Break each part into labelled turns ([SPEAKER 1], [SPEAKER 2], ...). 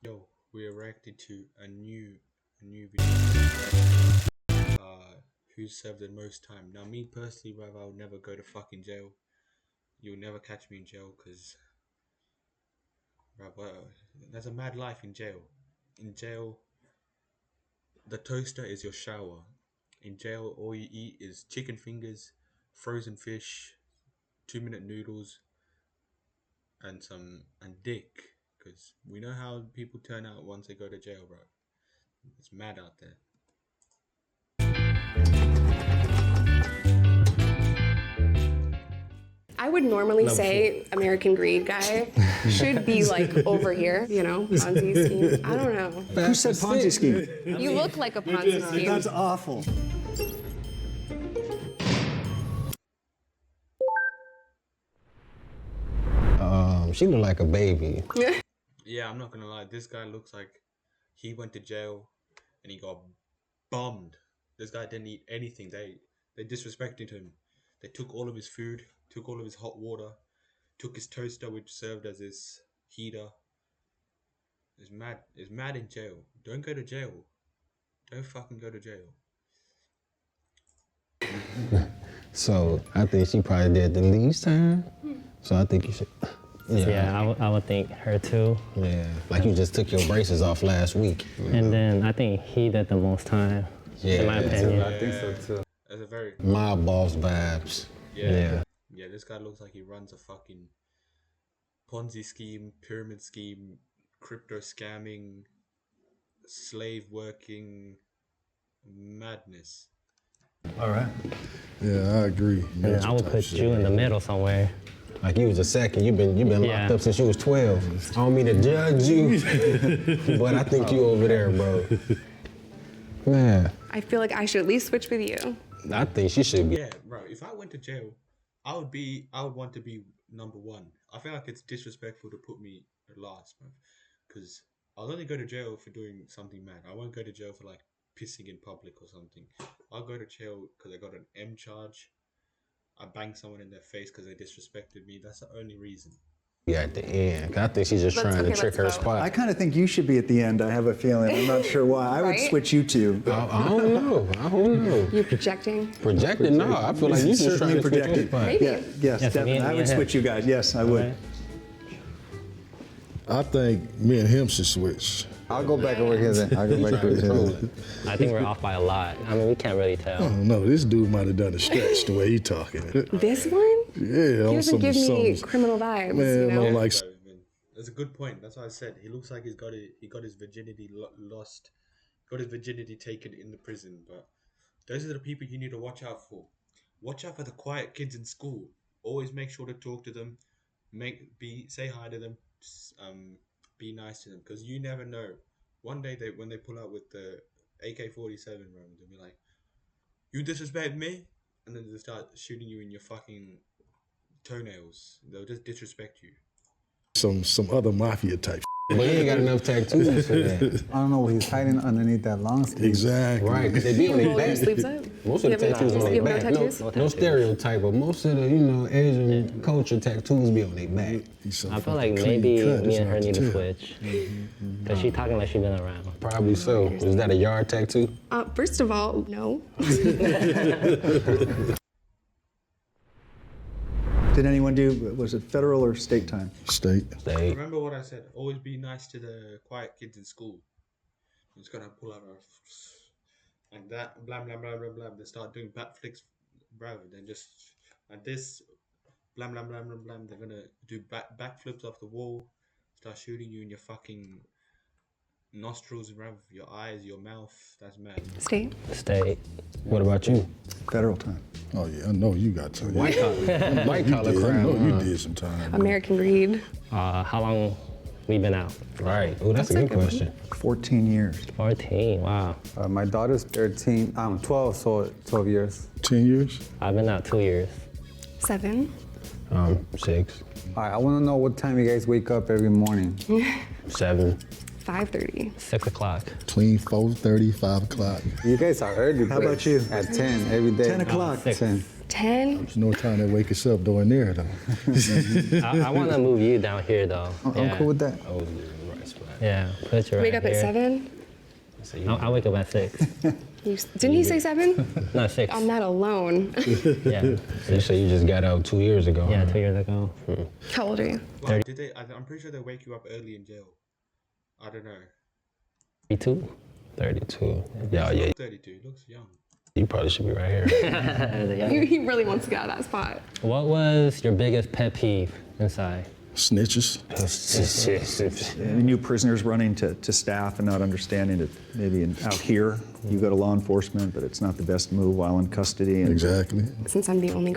[SPEAKER 1] Yo, we are reacting to a new video. Who served the most time? Now, me personally, bruv, I would never go to fucking jail. You'll never catch me in jail, cause, bruv, well, there's a mad life in jail. In jail, the toaster is your shower. In jail, all you eat is chicken fingers, frozen fish, 2 minute noodles, and dick. Cause we know how people turn out once they go to jail, bro. It's mad out there.
[SPEAKER 2] I would normally say American Greed guy should be like over here, you know, Ponzi scheme. I don't know.
[SPEAKER 3] Who said Ponzi scheme?
[SPEAKER 2] You look like a Ponzi scheme.
[SPEAKER 3] That's awful.
[SPEAKER 4] She looked like a baby.
[SPEAKER 1] Yeah, I'm not gonna lie. This guy looks like he went to jail and he got bombed. This guy didn't eat anything. They disrespected him. They took all of his food, took all of his hot water, took his toaster, which served as his heater. It's mad. It's mad in jail. Don't go to jail. Don't fucking go to jail.
[SPEAKER 4] So I think she probably did the least time. So I think you should.
[SPEAKER 5] Yeah, I would think her too.
[SPEAKER 4] Yeah, like you just took your braces off last week.
[SPEAKER 5] And then I think he did the most time,
[SPEAKER 4] Yeah,
[SPEAKER 5] in my opinion.
[SPEAKER 6] I think so too.
[SPEAKER 1] That's a very
[SPEAKER 4] Mob boss vibes.
[SPEAKER 1] yeah. This guy looks like he runs a fucking Ponzi scheme, pyramid scheme, crypto scamming, slave working madness.
[SPEAKER 6] All right.
[SPEAKER 7] Yeah, I agree.
[SPEAKER 5] And then I would put you in the middle somewhere.
[SPEAKER 4] Like you was a second. You've been locked
[SPEAKER 5] Yeah.
[SPEAKER 4] up since you was 12. I don't mean to judge you, but I think you over there, bro. Man,
[SPEAKER 2] I feel like I should at least switch with you.
[SPEAKER 4] I think she should be.
[SPEAKER 1] Yeah, bro. If I went to jail, I would want to be number one. I feel like it's disrespectful to put me last, man. Because I'll only go to jail for doing something mad. I won't go to jail for like pissing in public or something. I'll go to jail because I got an M charge. I banged someone in their face because they disrespected me. That's the only reason.
[SPEAKER 4] At the end. 'Cause I think she's just trying to trick her
[SPEAKER 2] let's vote.
[SPEAKER 4] spot.
[SPEAKER 3] I kind of think you should be at the end. I have a feeling. I'm not sure why. I would
[SPEAKER 2] Right?
[SPEAKER 3] switch you two.
[SPEAKER 4] I don't know. I don't know.
[SPEAKER 2] You projecting?
[SPEAKER 4] Projected? No, I feel like you just trying
[SPEAKER 3] Certainly
[SPEAKER 4] to switch your
[SPEAKER 3] projected.
[SPEAKER 4] spot.
[SPEAKER 2] Maybe.
[SPEAKER 3] Yeah, yes,
[SPEAKER 5] Yeah, so me
[SPEAKER 3] definitely.
[SPEAKER 5] and
[SPEAKER 3] I
[SPEAKER 5] me
[SPEAKER 3] would
[SPEAKER 5] and him.
[SPEAKER 3] switch you guys. Yes, I would.
[SPEAKER 5] Okay.
[SPEAKER 7] I think me and him should switch.
[SPEAKER 6] I'll go back over here then. I'll go back over here.
[SPEAKER 5] I think we're off by a lot. I mean, we can't really
[SPEAKER 7] I
[SPEAKER 5] tell.
[SPEAKER 7] don't know. This dude might have done a stretch the way he talking.
[SPEAKER 2] This one?
[SPEAKER 7] Yeah,
[SPEAKER 2] He
[SPEAKER 7] on
[SPEAKER 2] doesn't give me
[SPEAKER 7] some
[SPEAKER 2] criminal vibes,
[SPEAKER 7] man,
[SPEAKER 2] you know?
[SPEAKER 7] on like
[SPEAKER 1] So, man, that's a good point. That's what I said. He looks like he got his virginity lost, got his virginity taken in the prison. But those are the people you need to watch out for. Watch out for the quiet kids in school. Always make sure to talk to them. Say hi to them. Be nice to them because you never know. One day when they pull out with the AK-47 round, they'll be like, "You disrespect me," and then they start shooting you in your fucking toenails. They'll just disrespect you.
[SPEAKER 7] some other mafia type.
[SPEAKER 4] But he ain't got enough tattoos for that.
[SPEAKER 6] I don't know what he's hiding underneath that long sleeve.
[SPEAKER 7] Exactly.
[SPEAKER 4] Right, because they be on their
[SPEAKER 2] Roll your
[SPEAKER 4] back.
[SPEAKER 2] sleeves up.
[SPEAKER 4] Most of the
[SPEAKER 2] You have
[SPEAKER 4] tattoos
[SPEAKER 2] no-
[SPEAKER 4] on
[SPEAKER 2] you
[SPEAKER 4] their
[SPEAKER 2] have
[SPEAKER 4] back.
[SPEAKER 2] no tattoos?
[SPEAKER 4] No stereotype, but most of the, Asian culture tattoos be on their back.
[SPEAKER 7] He's so
[SPEAKER 5] I feel like
[SPEAKER 7] fucking
[SPEAKER 5] maybe
[SPEAKER 7] clean cut,
[SPEAKER 5] me
[SPEAKER 7] it's
[SPEAKER 5] and her
[SPEAKER 7] hard
[SPEAKER 5] need to
[SPEAKER 7] tell.
[SPEAKER 5] switch. Because she talking like she been around.
[SPEAKER 4] Probably so. Is that a yard tattoo?
[SPEAKER 2] First of all, no.
[SPEAKER 3] Did anyone do, was it federal or state time?
[SPEAKER 7] State.
[SPEAKER 4] They,
[SPEAKER 1] Remember what I said. Always be nice to the quiet kids in school. It's gonna pull out and that blah blah blah blah blah. They start doing backflips, bro. Then just and this blah blah blah blah blah. They're gonna do backflips off the wall. Start shooting you in your fucking nostrils, bro. Your eyes, your mouth. That's mad.
[SPEAKER 2] State.
[SPEAKER 5] State.
[SPEAKER 4] what about you?
[SPEAKER 3] Federal time.
[SPEAKER 7] Oh yeah, I know you got time.
[SPEAKER 4] White collar. White collar
[SPEAKER 7] I
[SPEAKER 4] crime.
[SPEAKER 7] know you
[SPEAKER 4] huh?
[SPEAKER 7] did some time.
[SPEAKER 2] American Greed.
[SPEAKER 5] How long we been out?
[SPEAKER 4] Right. Oh, that's a good question.
[SPEAKER 3] 14 years.
[SPEAKER 5] 14, wow.
[SPEAKER 6] My daughter's 13. I'm 12, so 12 years.
[SPEAKER 7] 10 years?
[SPEAKER 5] I've been out 2 years.
[SPEAKER 2] 7.
[SPEAKER 4] 6,
[SPEAKER 6] All right, I want to know what time you guys wake up every morning.
[SPEAKER 4] 7.
[SPEAKER 2] 5:30.
[SPEAKER 5] 6 o'clock.
[SPEAKER 7] Between 4:30, 5 o'clock.
[SPEAKER 6] You guys are early.
[SPEAKER 3] How about you?
[SPEAKER 6] At 10 every day.
[SPEAKER 3] 10 o'clock.
[SPEAKER 6] 10.
[SPEAKER 2] 10.
[SPEAKER 7] There's no time they wake us up doing there though.
[SPEAKER 5] I want to move you down here though.
[SPEAKER 6] I'm cool with that.
[SPEAKER 4] Oh, yeah, right spot.
[SPEAKER 5] Yeah, put your
[SPEAKER 2] Wake
[SPEAKER 5] right
[SPEAKER 2] up at
[SPEAKER 5] here.
[SPEAKER 2] 7?
[SPEAKER 5] I wake up at 6.
[SPEAKER 2] Didn't he say 7?
[SPEAKER 5] Not 6.
[SPEAKER 2] I'm not alone.
[SPEAKER 5] Yeah.
[SPEAKER 4] You say you just got out 2 years ago.
[SPEAKER 5] Yeah,
[SPEAKER 4] huh?
[SPEAKER 5] 2 years ago.
[SPEAKER 2] How old are you?
[SPEAKER 1] Well, did they? I'm pretty sure they wake you up early in jail. I don't know.
[SPEAKER 5] 32.
[SPEAKER 4] 32. Yeah, yeah.
[SPEAKER 1] 32. He looks young.
[SPEAKER 4] You probably should be right here.
[SPEAKER 2] He really wants to get out of that spot.
[SPEAKER 5] What was your biggest pet peeve inside?
[SPEAKER 7] Snitches.
[SPEAKER 3] New prisoners running to staff and not understanding that maybe out here you go to law enforcement, but it's not the best move while in custody. And
[SPEAKER 7] Exactly.
[SPEAKER 2] Since I'm the only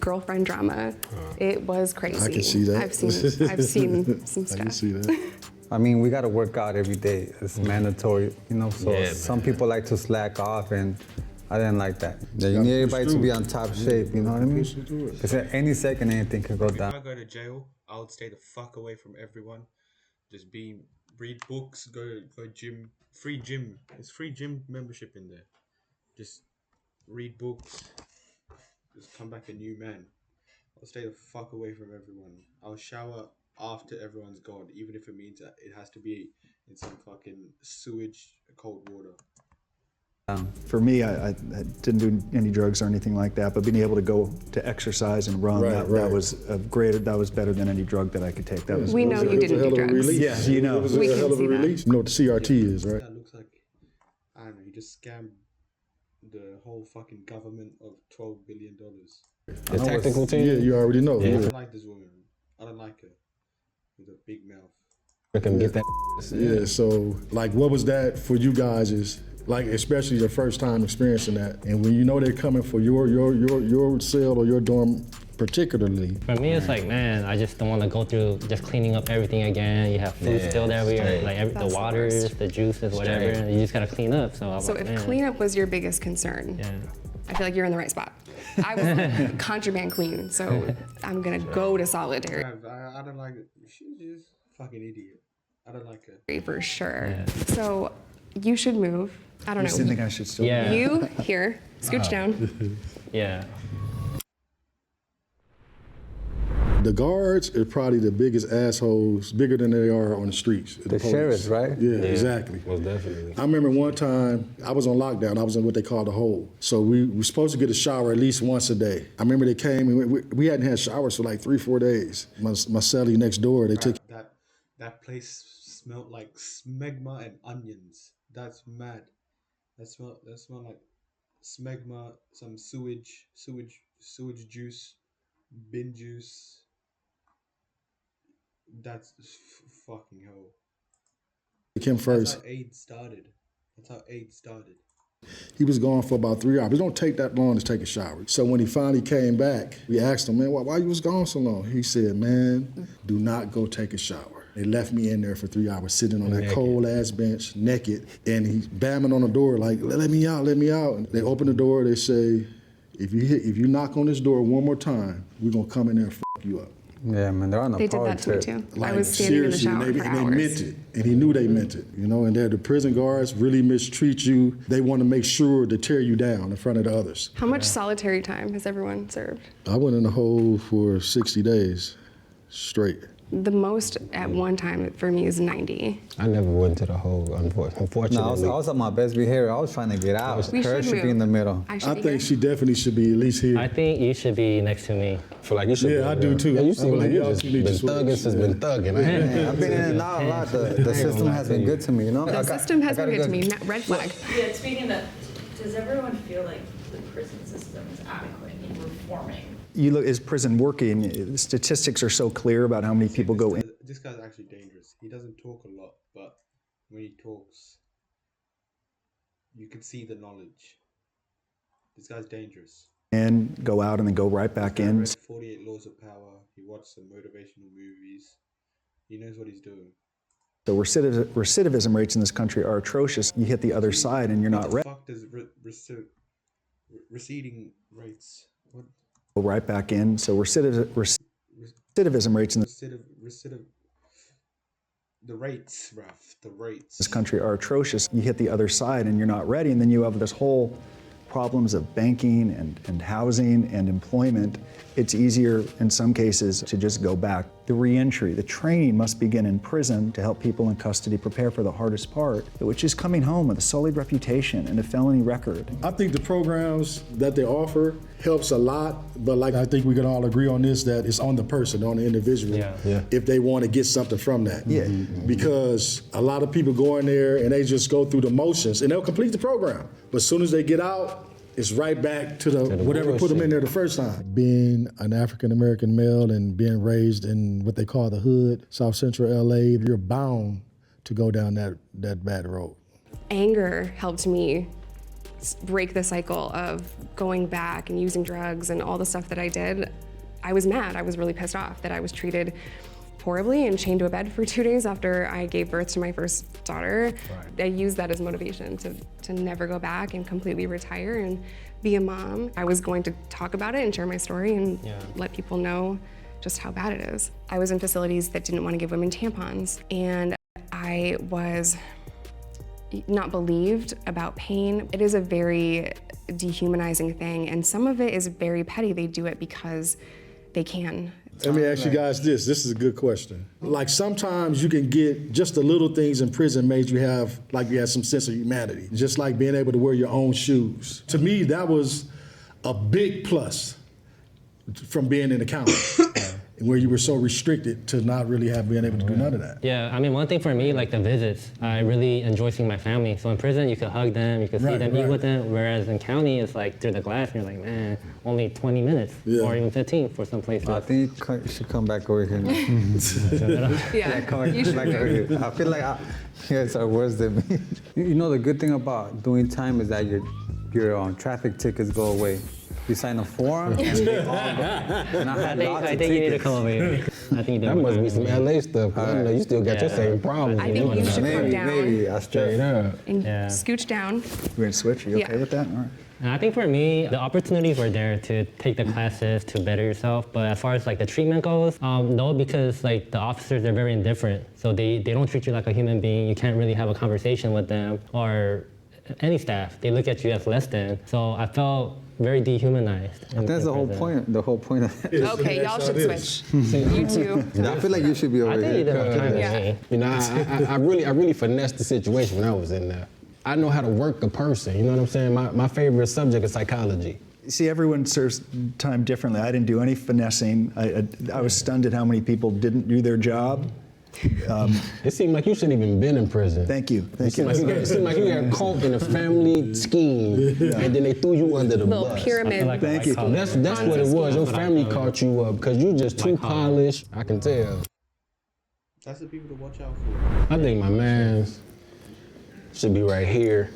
[SPEAKER 2] girlfriend drama, it was crazy.
[SPEAKER 7] I can see that.
[SPEAKER 2] I've seen some
[SPEAKER 7] I
[SPEAKER 2] stuff.
[SPEAKER 7] can see that.
[SPEAKER 6] I mean, we got to work out every day. It's mandatory, you know. So
[SPEAKER 4] Yeah,
[SPEAKER 6] some
[SPEAKER 4] man.
[SPEAKER 6] people like to slack off, and I didn't like that. Yeah, you
[SPEAKER 7] gotta
[SPEAKER 6] need
[SPEAKER 7] push
[SPEAKER 6] everybody to
[SPEAKER 7] through
[SPEAKER 6] be
[SPEAKER 7] it.
[SPEAKER 6] on top shape. You know what I mean?
[SPEAKER 7] Push through it.
[SPEAKER 6] Because at any second, anything could go
[SPEAKER 1] If
[SPEAKER 6] down.
[SPEAKER 1] I go to jail, I would stay the fuck away from everyone. Just read books, go gym, free gym. It's free gym membership in there. Just read books. Just come back a new man. I'll stay the fuck away from everyone. I'll shower after everyone's gone, even if it means that it has to be in some fucking sewage, cold water.
[SPEAKER 3] for me, I didn't do any drugs or anything like that, but being able to go to exercise and run,
[SPEAKER 7] Right,
[SPEAKER 3] that
[SPEAKER 7] right.
[SPEAKER 3] was that was better than any drug that I could take. That was
[SPEAKER 2] We know
[SPEAKER 7] It was
[SPEAKER 2] you
[SPEAKER 7] a
[SPEAKER 2] didn't
[SPEAKER 7] hell
[SPEAKER 2] do
[SPEAKER 7] of a
[SPEAKER 2] drugs.
[SPEAKER 7] release.
[SPEAKER 3] Yeah, you know.
[SPEAKER 7] It was
[SPEAKER 2] We
[SPEAKER 7] a
[SPEAKER 2] can
[SPEAKER 7] hell of a
[SPEAKER 2] see that.
[SPEAKER 7] release. You know what the CRT is, right?
[SPEAKER 1] That looks like, I don't know, you just scammed the whole fucking government of $12 billion.
[SPEAKER 4] The tactical team.
[SPEAKER 7] Yeah, you already know.
[SPEAKER 1] I
[SPEAKER 7] Yeah.
[SPEAKER 1] don't like this woman. I don't like her. With a big mouth.
[SPEAKER 4] We can get that.
[SPEAKER 7] Yeah, so like what was that for you guys is like especially your first time experiencing that and when you know they're coming for your cell or your dorm particularly.
[SPEAKER 5] For me, it's like, man, I just don't want to go through just cleaning up everything again. You have food
[SPEAKER 4] Yeah,
[SPEAKER 5] spilled everywhere,
[SPEAKER 4] straight.
[SPEAKER 5] like the
[SPEAKER 2] That's the
[SPEAKER 5] waters,
[SPEAKER 2] worst.
[SPEAKER 5] the juices, whatever.
[SPEAKER 4] Straight.
[SPEAKER 5] And you just gotta clean up. So I was
[SPEAKER 2] So
[SPEAKER 5] like,
[SPEAKER 2] if
[SPEAKER 5] man.
[SPEAKER 2] cleanup was your biggest concern,
[SPEAKER 5] Yeah.
[SPEAKER 2] I feel like you're in the right spot. I was a contraband queen, so I'm gonna go to solitary
[SPEAKER 1] I don't like it. She's just a fucking idiot. I don't like her.
[SPEAKER 2] for sure.
[SPEAKER 5] Yeah.
[SPEAKER 2] So you should move. I don't
[SPEAKER 3] I just didn't think
[SPEAKER 2] know.
[SPEAKER 3] I should still.
[SPEAKER 5] Yeah.
[SPEAKER 2] You here, scooch down.
[SPEAKER 5] Yeah.
[SPEAKER 7] The guards are probably the biggest assholes, bigger than they are on the streets.
[SPEAKER 6] The sheriffs, right?
[SPEAKER 7] Yeah, exactly.
[SPEAKER 4] Most definitely.
[SPEAKER 7] I remember one time I was on lockdown. I was in what they call the hole. So we were supposed to get a shower at least once a day. I remember they came and we hadn't had showers for like 3-4 days. My cellie next door, they took.
[SPEAKER 1] That place smelled like smegma and onions. That's mad. That smell like smegma, some sewage juice, bin juice. That's fucking hell.
[SPEAKER 7] Him
[SPEAKER 1] That's
[SPEAKER 7] first.
[SPEAKER 1] how AIDS started. That's how AIDS started.
[SPEAKER 7] He was gone for about 3 hours. It don't take that long to take a shower. So when he finally came back, we asked him, man, why you was gone so long? He said, man, do not go take a shower. They left me in there for 3 hours, sitting on that
[SPEAKER 4] Naked.
[SPEAKER 7] cold ass bench, naked, and he's bamming on the door like, let me out, let me out. And they open the door, they say, if you knock on this door one more time, we're gonna come in there and fuck you up.
[SPEAKER 6] Yeah, man, they're on a
[SPEAKER 2] They did
[SPEAKER 6] power
[SPEAKER 2] that to me
[SPEAKER 6] trip.
[SPEAKER 2] too. I was standing in the shower
[SPEAKER 7] and
[SPEAKER 2] for
[SPEAKER 7] they
[SPEAKER 2] hours.
[SPEAKER 7] meant it, and he knew they meant it, you know. And the prison guards really mistreat you. They want to make sure to tear you down in front of the others.
[SPEAKER 2] How much solitary time has everyone served?
[SPEAKER 7] I went in the hole for 60 days straight.
[SPEAKER 2] The most at one time for me is 90.
[SPEAKER 4] I never went to the hole, unfortunately.
[SPEAKER 6] No, I was on my best behavior. I was trying to get out.
[SPEAKER 2] We
[SPEAKER 6] Her
[SPEAKER 2] should
[SPEAKER 6] should be
[SPEAKER 2] move.
[SPEAKER 6] in the middle.
[SPEAKER 2] I should
[SPEAKER 7] I
[SPEAKER 2] be
[SPEAKER 7] think
[SPEAKER 2] here.
[SPEAKER 7] she definitely should be at least here.
[SPEAKER 5] I think you should be next to me.
[SPEAKER 4] feel like you should.
[SPEAKER 7] Yeah,
[SPEAKER 4] be
[SPEAKER 7] I
[SPEAKER 4] over
[SPEAKER 7] do
[SPEAKER 4] there.
[SPEAKER 7] too.
[SPEAKER 4] Yeah, you
[SPEAKER 7] I
[SPEAKER 4] seem like
[SPEAKER 7] believe
[SPEAKER 4] you
[SPEAKER 7] y'all
[SPEAKER 4] just
[SPEAKER 7] two need
[SPEAKER 4] been
[SPEAKER 7] to switch.
[SPEAKER 4] thugging since been thugging.
[SPEAKER 6] Yeah, I've been in and out a lot. The system has been good to me, you know?
[SPEAKER 2] The system has been good to me. Red flag.
[SPEAKER 8] Yeah, speaking of, does everyone feel like the prison system is adequate in reforming?
[SPEAKER 3] You look, is prison working? The statistics are so clear about how many people go in.
[SPEAKER 1] This guy's actually dangerous. He doesn't talk a lot, but when he talks, you can see the knowledge. This guy's dangerous.
[SPEAKER 3] And go out and then go right back
[SPEAKER 1] He
[SPEAKER 3] in.
[SPEAKER 1] read 48 Laws of Power. He watched some motivational movies. He knows what he's doing.
[SPEAKER 3] So recidivism rates in this country are atrocious. You hit the other side and you're not
[SPEAKER 1] What the
[SPEAKER 3] ready.
[SPEAKER 1] fuck does receding rates? What
[SPEAKER 3] Go right back in. So recidivism rates in
[SPEAKER 1] the rates, Raf, the rates.
[SPEAKER 3] this country are atrocious. You hit the other side and you're not ready, and then you have this whole problems of banking and housing and employment, it's easier in some cases to just go back. The reentry, the training must begin in prison to help people in custody prepare for the hardest part, which is coming home with a solid reputation and a felony record.
[SPEAKER 7] I think the programs that they offer helps a lot, but like I think we can all agree on this, that it's on the person, on the individual, if they want to get something from that.
[SPEAKER 3] Yeah.
[SPEAKER 7] Because a lot of people go in there and they just go through the motions and they'll complete the program, but as soon as they get out, it's right back to the whatever put them in there the first time. Being an African-American male and being raised in what they call the hood, South Central LA, you're bound to go down that bad road.
[SPEAKER 2] Anger helped me break the cycle of going back and using drugs and all the stuff that I did. I was mad. I was really pissed off that I was treated horribly and chained to a bed for 2 days after I gave birth to my first daughter. I used that as motivation to never go back and completely retire and be a mom. I was going to talk about it and share my story and let people know just how bad it is. I was in facilities that didn't want to give women tampons, and I was not believed about pain. It is a very dehumanizing thing, and some of it is very petty. They do it because they can.
[SPEAKER 7] Let me ask you guys this. This is a good question. Like sometimes you can get just the little things in prison made you have, like you had some sense of humanity. Just like being able to wear your own shoes. To me, that was a big plus from being in the county. Where you were so restricted to not really have been able to do none of that.
[SPEAKER 5] Yeah, I mean, one thing for me, like the visits, I really enjoy seeing my family. So in prison, you could hug them, you could see them, eat with them, whereas in county, it's like through the glass, and you're like, man, only 20 minutes, or even 15 for some places.
[SPEAKER 6] I think you should come back over here.
[SPEAKER 2] Yeah,
[SPEAKER 6] Come
[SPEAKER 2] you should
[SPEAKER 6] back over here. I feel like you guys are worse than me. You know, the good thing about doing time is that your traffic tickets go away. You sign a form, and they all go. And
[SPEAKER 5] I think you need to come over here. I think
[SPEAKER 4] That must be some LA stuff. I know you still got your same problem.
[SPEAKER 2] I think you should come down
[SPEAKER 6] Maybe I straight up.
[SPEAKER 2] and scooch down.
[SPEAKER 3] We're gonna switch, are you okay with that? All right.
[SPEAKER 5] And I think for me, the opportunities were there to take the classes to better yourself. But as far as like the treatment goes, no, because like the officers, they're very indifferent. So they don't treat you like a human being. You can't really have a conversation with them or any staff. They look at you as less than. So I felt very dehumanized.
[SPEAKER 6] That's the whole point. The whole point of it.
[SPEAKER 2] Okay, y'all should switch. You two.
[SPEAKER 6] I feel like you should be over
[SPEAKER 5] I think you
[SPEAKER 6] here.
[SPEAKER 5] did my time with
[SPEAKER 2] Yeah.
[SPEAKER 5] me.
[SPEAKER 4] You know, I really finessed the situation when I was in there. I know how to work a person, you know what I'm saying? My favorite subject is psychology.
[SPEAKER 3] See, everyone serves time differently. I didn't do any finessing. I was stunned at how many people didn't do their job.
[SPEAKER 4] It seemed like you shouldn't even been in prison.
[SPEAKER 3] Thank you.
[SPEAKER 4] It seemed like you got caught in a family scheme, and then they threw you under the
[SPEAKER 2] Little
[SPEAKER 4] bus.
[SPEAKER 2] pyramid.
[SPEAKER 3] Thank you.
[SPEAKER 4] That's what it was. Your family caught you up because you just too polished. I can tell.
[SPEAKER 1] That's the people to watch out for.
[SPEAKER 4] I think my man should be right here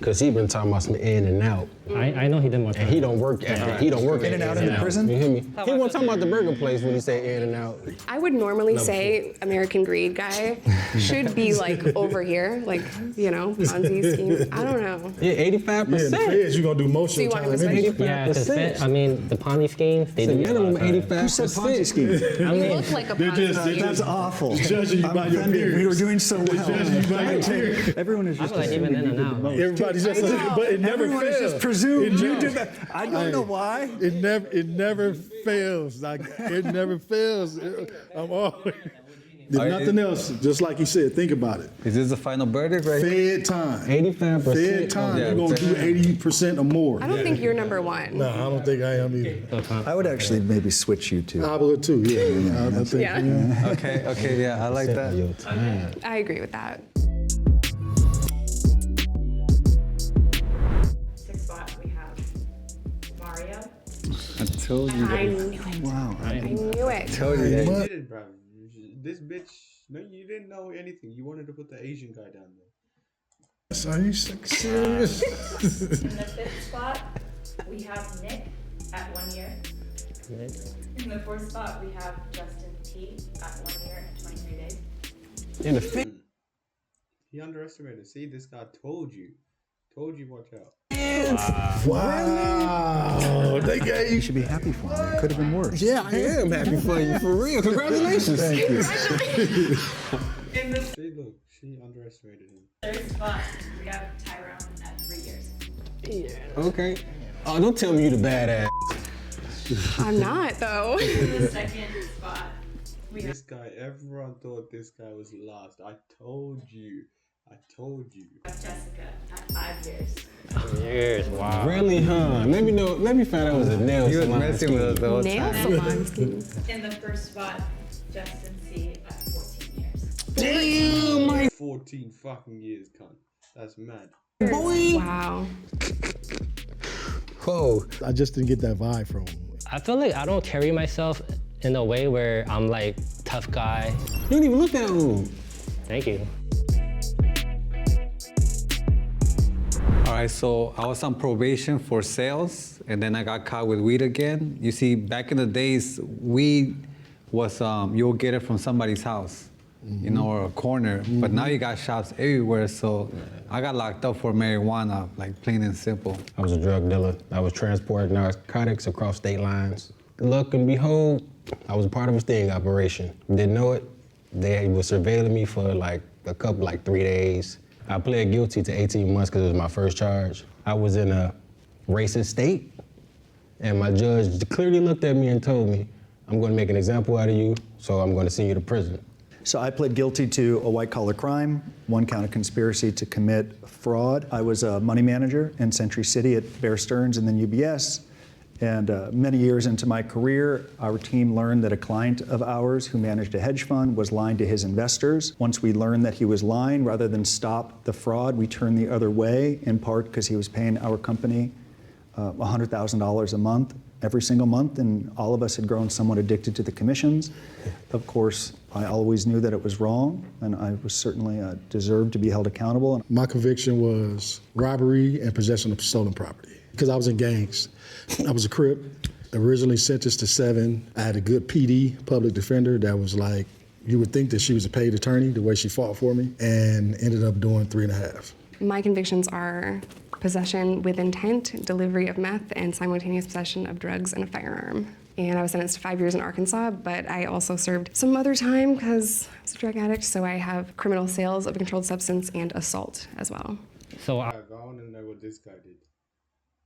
[SPEAKER 4] because he been talking about some in and out.
[SPEAKER 5] I know he did more time.
[SPEAKER 4] And he don't work at he don't work
[SPEAKER 3] In and out in the prison?
[SPEAKER 4] You hear me? He wasn't talking about the burger place when he said in and out.
[SPEAKER 2] I would normally say American Greed guy should be like over here, like, you know, Ponzi scheme. I don't know.
[SPEAKER 4] Yeah, 85%.
[SPEAKER 7] Yeah, in the feds, you're gonna do most
[SPEAKER 2] So you
[SPEAKER 7] of
[SPEAKER 2] want
[SPEAKER 7] the
[SPEAKER 2] him
[SPEAKER 7] time
[SPEAKER 2] to
[SPEAKER 7] anyway.
[SPEAKER 2] switch?
[SPEAKER 5] Yeah, because I mean, the Ponzi schemes, they
[SPEAKER 4] It's a
[SPEAKER 5] do get a lot
[SPEAKER 4] minimum
[SPEAKER 5] of time.
[SPEAKER 4] 85%.
[SPEAKER 3] Who said Ponzi scheme?
[SPEAKER 2] You look like a Ponzi scheme.
[SPEAKER 3] That's awful.
[SPEAKER 7] Judging you
[SPEAKER 3] I'm
[SPEAKER 7] by your
[SPEAKER 3] offended.
[SPEAKER 7] appearance.
[SPEAKER 3] We were doing so well.
[SPEAKER 7] Judging you by your appearance.
[SPEAKER 3] Everyone is
[SPEAKER 5] I
[SPEAKER 3] just
[SPEAKER 5] feel like even in and out.
[SPEAKER 7] Everybody's just, but it never
[SPEAKER 3] Everyone
[SPEAKER 7] fails.
[SPEAKER 3] is just presumed.
[SPEAKER 7] It
[SPEAKER 3] You
[SPEAKER 7] never-
[SPEAKER 3] did that. I don't know why.
[SPEAKER 7] It never fails. Like it never fails. I'm always. There's nothing else. Just like he said, think about it.
[SPEAKER 6] Is this the final verdict right here?
[SPEAKER 7] Fed time.
[SPEAKER 4] 85%.
[SPEAKER 7] Fed time.
[SPEAKER 6] Yeah,
[SPEAKER 7] You're gonna do 80% or more.
[SPEAKER 2] I don't think you're number one.
[SPEAKER 7] No, I don't think I am either.
[SPEAKER 3] I would actually maybe switch you two.
[SPEAKER 7] I would too. Yeah. I think,
[SPEAKER 2] Yeah,
[SPEAKER 6] Okay, yeah, I like that.
[SPEAKER 4] Your time.
[SPEAKER 2] I agree with that.
[SPEAKER 8] Sixth spot, we have Mario.
[SPEAKER 6] I told you.
[SPEAKER 2] I knew it.
[SPEAKER 3] Wow.
[SPEAKER 2] I knew it.
[SPEAKER 6] Told you
[SPEAKER 1] You
[SPEAKER 6] that.
[SPEAKER 1] didn't, bro. This bitch. No, you didn't know anything. You wanted to put the Asian guy down there.
[SPEAKER 7] Are you serious?
[SPEAKER 8] In the fifth spot, we have Nick at 1 year. In the fourth spot, we have Justin T at 1 year and 23 days.
[SPEAKER 4] In the fifth.
[SPEAKER 1] He underestimated. See, this guy told you. Told you, watch out.
[SPEAKER 7] Wow. They gave
[SPEAKER 3] You
[SPEAKER 7] you.
[SPEAKER 3] should be happy for me. It could have been worse.
[SPEAKER 4] Yeah, I am happy for you, for real. Congratulations.
[SPEAKER 7] Thank you.
[SPEAKER 8] In the
[SPEAKER 1] See, look, she underestimated him.
[SPEAKER 8] third spot, we have Tyrone at 3 years.
[SPEAKER 4] Okay. Oh, don't tell me you the badass.
[SPEAKER 2] I'm not, though.
[SPEAKER 8] In the second spot, we have
[SPEAKER 1] This guy, everyone thought this guy was last. I told you.
[SPEAKER 8] Jessica at 5 years.
[SPEAKER 5] Years, wow.
[SPEAKER 4] Really, huh? Let me find out it was a nail
[SPEAKER 6] He was
[SPEAKER 4] salon
[SPEAKER 6] messing with us the whole
[SPEAKER 2] Nail
[SPEAKER 6] time.
[SPEAKER 2] salon scheme.
[SPEAKER 8] In the first spot, Justin C. at 14 years.
[SPEAKER 4] Damn, my
[SPEAKER 1] 14 fucking years, cunt. That's mad.
[SPEAKER 4] boy.
[SPEAKER 2] Wow.
[SPEAKER 4] Whoa.
[SPEAKER 7] I just didn't get that vibe from him.
[SPEAKER 5] I feel like I don't carry myself in a way where I'm like tough guy.
[SPEAKER 4] You don't even look that old.
[SPEAKER 5] Thank you.
[SPEAKER 6] All right, so I was on probation for sales, and then I got caught with weed again. You see, back in the days, weed was you'll get it from somebody's house, you know, or a corner. But now you got shops everywhere, so I got locked up for marijuana, like plain and simple.
[SPEAKER 4] I was a drug dealer. I was transporting narcotics across state lines. Luck and behold, I was a part of a sting operation. Didn't know it. They were surveilling me for like 3 days. I pled guilty to 18 months because it was my first charge. I was in a racist state, and my judge clearly looked at me and told me, I'm going to make an example out of you, so I'm going to send you to prison.
[SPEAKER 3] So I pled guilty to a white-collar crime, 1 count of conspiracy to commit fraud. I was a money manager in Century City at Bear Stearns and then UBS. And many years into my career, our team learned that a client of ours who managed a hedge fund was lying to his investors. Once we learned that he was lying, rather than stop the fraud, we turned the other way, in part because he was paying our company $100,000 a month, every single month, and all of us had grown somewhat addicted to the commissions. Of course, I always knew that it was wrong, and I was certainly deserved to be held accountable.
[SPEAKER 7] My conviction was robbery and possession of stolen property. Because I was in gangs. I was a Crip, originally sentenced to 7. I had a good PD, public defender, that was like, you would think that she was a paid attorney, the way she fought for me, and ended up doing 3.5.
[SPEAKER 2] My convictions are possession with intent, delivery of meth, and simultaneous possession of drugs and a firearm. And I was sentenced to 5 years in Arkansas, but I also served some other time because I was a drug addict, so I have criminal sales of a controlled substance and assault as well.
[SPEAKER 5] So
[SPEAKER 1] I want to know what this guy did.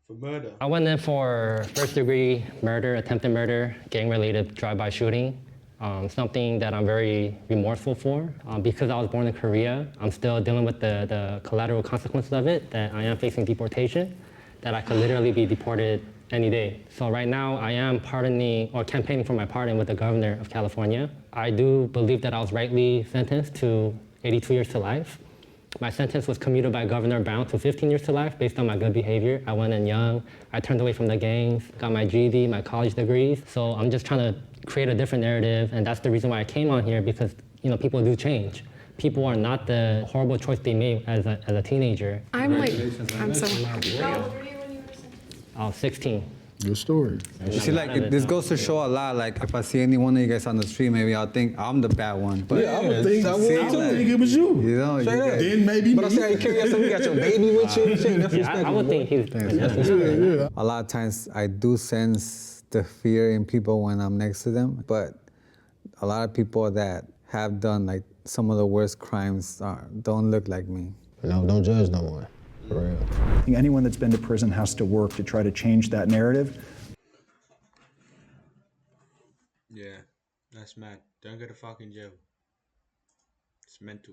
[SPEAKER 1] For murder.
[SPEAKER 5] I went in for first-degree murder, attempted murder, gang-related drive-by shooting. Something that I'm very remorseful for. Because I was born in Korea, I'm still dealing with the collateral consequences of it, that I am facing deportation, that I could literally be deported any day. So right now, I am pardoning or campaigning for my pardon with the governor of California. I do believe that I was rightly sentenced to 82 years to life. My sentence was commuted by Governor Brown to 15 years to life based on my good behavior. I went in young, I turned away from the gangs, got my GED, my college degrees. So I'm just trying to create a different narrative, and that's the reason why I came on here, because people do change. People are not the horrible choice they made as a teenager.
[SPEAKER 2] I'm so happy for
[SPEAKER 8] How
[SPEAKER 2] you.
[SPEAKER 8] old were you when you were sentenced?
[SPEAKER 5] I was 16.
[SPEAKER 7] Good story.
[SPEAKER 6] You see, like, this goes to show a lot. Like, if I see any one of you guys on the street, maybe I'll think I'm the bad one. But
[SPEAKER 7] I would think,
[SPEAKER 6] I would
[SPEAKER 7] think it was you.
[SPEAKER 6] you know, you guys,
[SPEAKER 7] Then maybe
[SPEAKER 4] But I
[SPEAKER 7] me.
[SPEAKER 4] see how you carry yourself. You got your baby with you. Shit, that's
[SPEAKER 5] Yeah, I would think he's.
[SPEAKER 6] a lot of times I do sense the fear in people when I'm next to them. But a lot of people that have done like some of the worst crimes don't look like me.
[SPEAKER 4] No, don't judge no one. For real.
[SPEAKER 3] I think anyone that's been to prison has to work to try to change that narrative.
[SPEAKER 1] Yeah, that's mad. Don't go to fucking jail. It's mental.